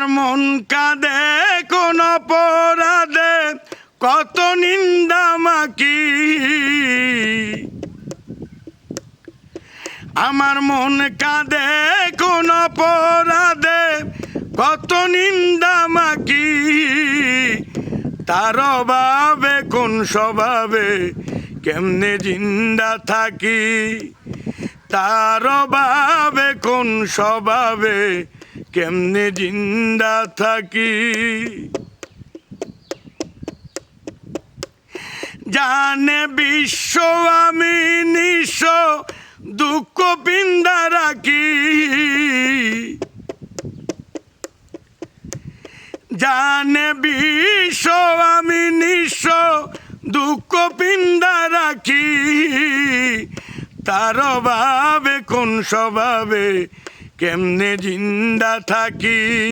মন কাঁদে কোন অপরাধে, কত নিন্দা মাকি। আমার মন কাঁদে কোন অপরাধে, কত নিন্দা মাকি। তার অভাবে কোন স্বভাবে কেমনে জিন্দা থাকি। তার অভাবে কোন স্বভাবে কেমনে জিন্দা থাকি। জানে বিশ্ব আমি নিঃস্ব, দুঃখ পিন্দা রাখি। জানে বিশ্ব আমি নিঃস্ব, দুঃখ পিন্দা রাখি। তার অভাবে কোন স্বভাবে কেমনে জিন্দা থাকি।